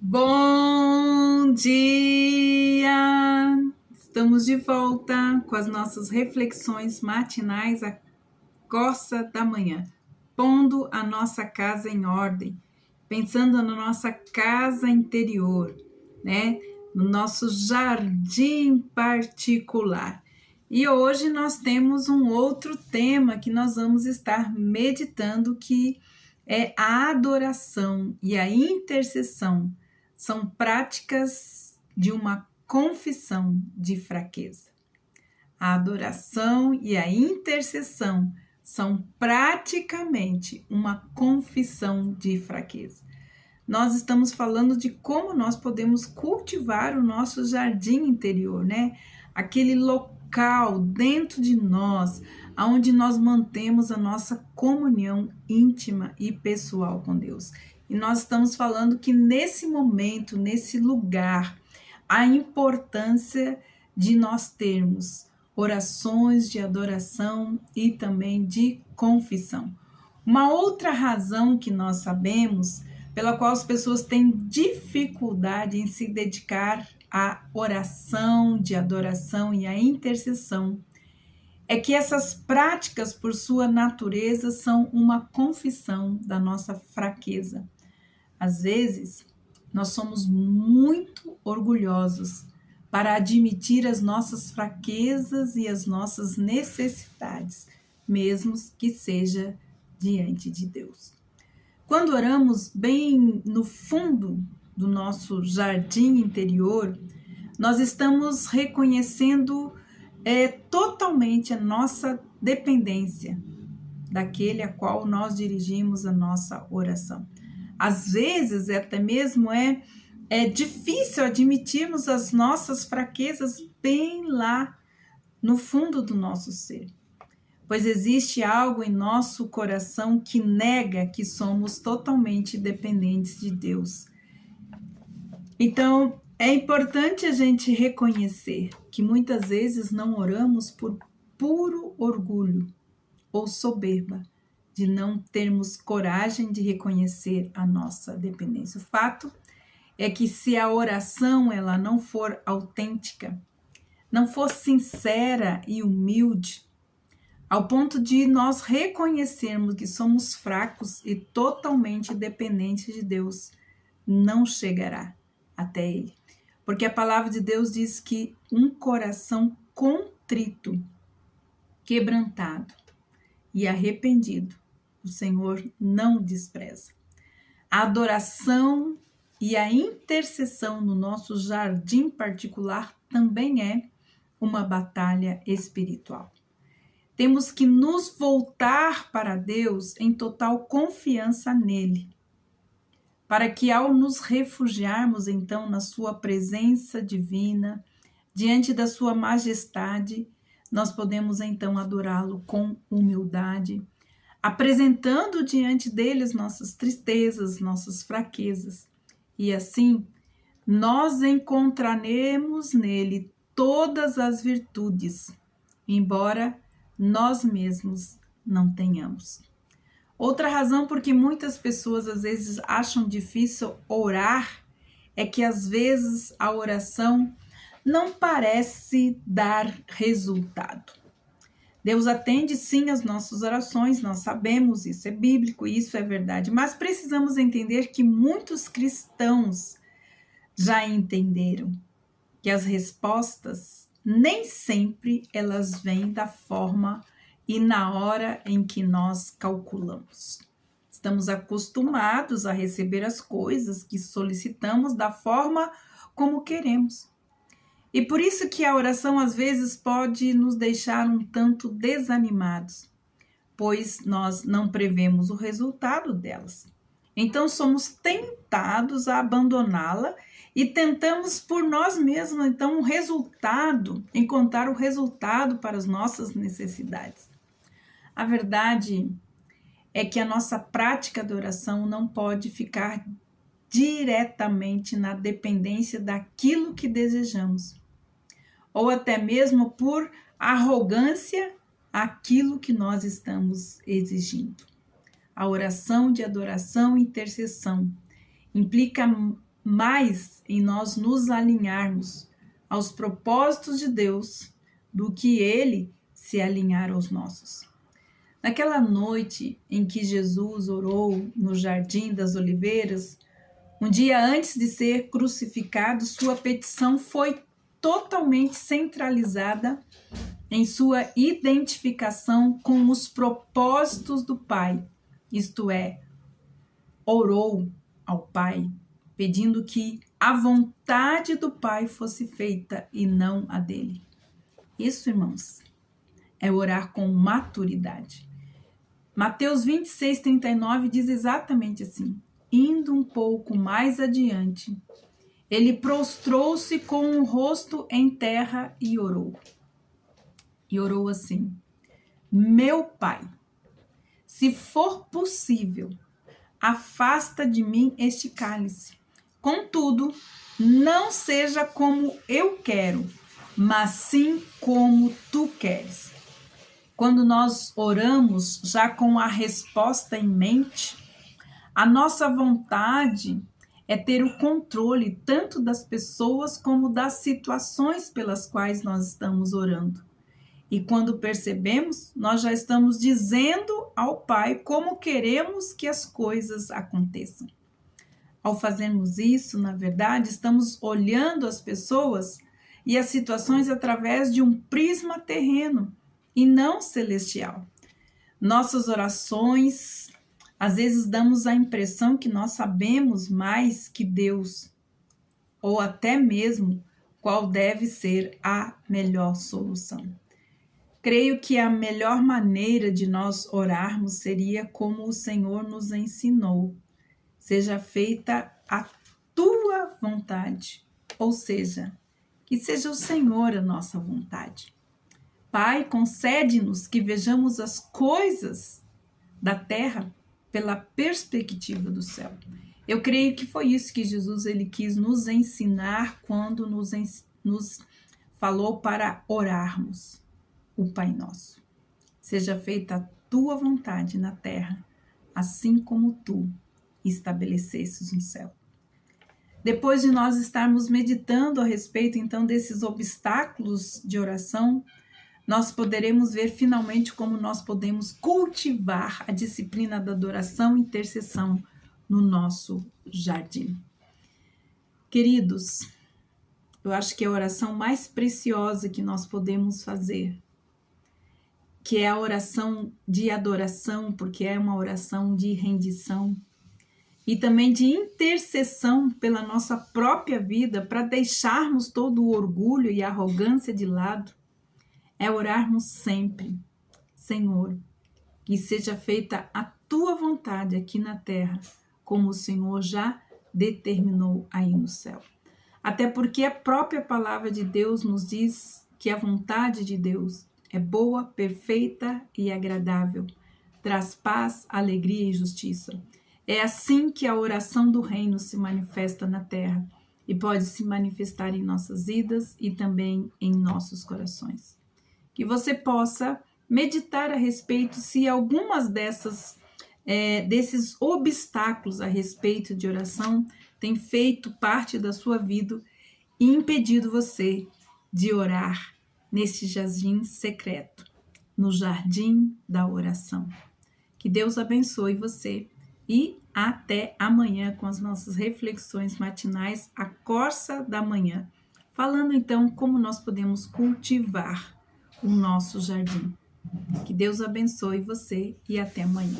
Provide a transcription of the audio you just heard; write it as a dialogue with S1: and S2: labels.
S1: Bom dia! Estamos de volta com as nossas reflexões matinais à coça da manhã, pondo a nossa casa em ordem, pensando na nossa casa interior, né? No nosso jardim particular. E hoje nós temos um outro tema que nós vamos estar meditando, que é a adoração e a intercessão. São práticas de uma confissão de fraqueza. A adoração e a intercessão são praticamente uma confissão de fraqueza. Nós estamos falando de como nós podemos cultivar o nosso jardim interior, né? Aquele local dentro de nós, onde nós mantemos a nossa comunhão íntima e pessoal com Deus. E nós estamos falando que nesse momento, nesse lugar, a importância de nós termos orações de adoração e também de confissão. Uma outra razão que nós sabemos pela qual as pessoas têm dificuldade em se dedicar à oração de adoração e à intercessão é que essas práticas, por sua natureza, são uma confissão da nossa fraqueza. Às vezes, nós somos muito orgulhosos para admitir as nossas fraquezas e as nossas necessidades, mesmo que seja diante de Deus. Quando oramos bem no fundo do nosso jardim interior, nós estamos reconhecendo totalmente a nossa dependência daquele a qual nós dirigimos a nossa oração. Às vezes, até mesmo é difícil admitirmos as nossas fraquezas bem lá no fundo do nosso ser, pois existe algo em nosso coração que nega que somos totalmente dependentes de Deus. Então, é importante a gente reconhecer que muitas vezes não oramos por puro orgulho ou soberba, de não termos coragem de reconhecer a nossa dependência. O fato é que se a oração ela não for autêntica, não for sincera e humilde, ao ponto de nós reconhecermos que somos fracos e totalmente dependentes de Deus, não chegará até Ele. Porque a palavra de Deus diz que um coração contrito, quebrantado e arrependido, o Senhor não despreza. A adoração e a intercessão no nosso jardim particular também é uma batalha espiritual. Temos que nos voltar para Deus em total confiança nele, para que ao nos refugiarmos então na sua presença divina, diante da sua majestade, nós podemos então adorá-lo com humildade, apresentando diante dele as nossas tristezas, nossas fraquezas. E assim, nós encontraremos nele todas as virtudes, embora nós mesmos não tenhamos. Outra razão por que muitas pessoas às vezes acham difícil orar é que às vezes a oração não parece dar resultado. Deus atende sim as nossas orações, nós sabemos, isso é bíblico, isso é verdade, mas precisamos entender que muitos cristãos já entenderam que as respostas nem sempre elas vêm da forma e na hora em que nós calculamos. Estamos acostumados a receber as coisas que solicitamos da forma como queremos. E por isso que a oração às vezes pode nos deixar um tanto desanimados, pois nós não prevemos o resultado delas. Então somos tentados a abandoná-la e tentamos por nós mesmos, então, encontrar o resultado para as nossas necessidades. A verdade é que a nossa prática de oração não pode ficar diretamente na dependência daquilo que desejamos, ou até mesmo por arrogância aquilo que nós estamos exigindo. A oração de adoração e intercessão implica mais em nós nos alinharmos aos propósitos de Deus do que Ele se alinhar aos nossos. Naquela noite em que Jesus orou no Jardim das Oliveiras, um dia antes de ser crucificado, sua petição foi totalmente centralizada em sua identificação com os propósitos do Pai, isto é, orou ao Pai, pedindo que a vontade do Pai fosse feita e não a dele. Isso, irmãos, é orar com maturidade. Mateus 26:39 diz exatamente assim: indo um pouco mais adiante, ele prostrou-se com o rosto em terra e orou. E orou assim: meu Pai, se for possível, afasta de mim este cálice. Contudo, não seja como eu quero, mas sim como tu queres. Quando nós oramos já com a resposta em mente, a nossa vontade é ter o controle tanto das pessoas como das situações pelas quais nós estamos orando. E quando percebemos, nós já estamos dizendo ao Pai como queremos que as coisas aconteçam. Ao fazermos isso, na verdade, estamos olhando as pessoas e as situações através de um prisma terreno e não celestial. Nossas orações, às vezes, damos a impressão que nós sabemos mais que Deus, ou até mesmo qual deve ser a melhor solução. Creio que a melhor maneira de nós orarmos seria como o Senhor nos ensinou: seja feita a tua vontade, ou seja, que seja o Senhor a nossa vontade. Pai, concede-nos que vejamos as coisas da terra pela perspectiva do céu. Eu creio que foi isso que Jesus ele quis nos ensinar quando nos falou para orarmos o Pai Nosso. Seja feita a tua vontade na terra, assim como tu estabelecesses no céu. Depois de nós estarmos meditando a respeito, então, desses obstáculos de oração, nós poderemos ver finalmente como nós podemos cultivar a disciplina da adoração e intercessão no nosso jardim. Queridos, eu acho que é a oração mais preciosa que nós podemos fazer, que é a oração de adoração, porque é uma oração de rendição, e também de intercessão pela nossa própria vida, para deixarmos todo o orgulho e a arrogância de lado, é orarmos sempre: Senhor, que seja feita a tua vontade aqui na terra, como o Senhor já determinou aí no céu. Até porque a própria palavra de Deus nos diz que a vontade de Deus é boa, perfeita e agradável, traz paz, alegria e justiça. É assim que a oração do reino se manifesta na terra e pode se manifestar em nossas vidas e também em nossos corações. Que você possa meditar a respeito se algumas desses obstáculos a respeito de oração têm feito parte da sua vida e impedido você de orar neste jardim secreto, no jardim da oração. Que Deus abençoe você e até amanhã com as nossas reflexões matinais, a Corsa da Manhã, falando então como nós podemos cultivar o nosso jardim. Que Deus abençoe você e até amanhã.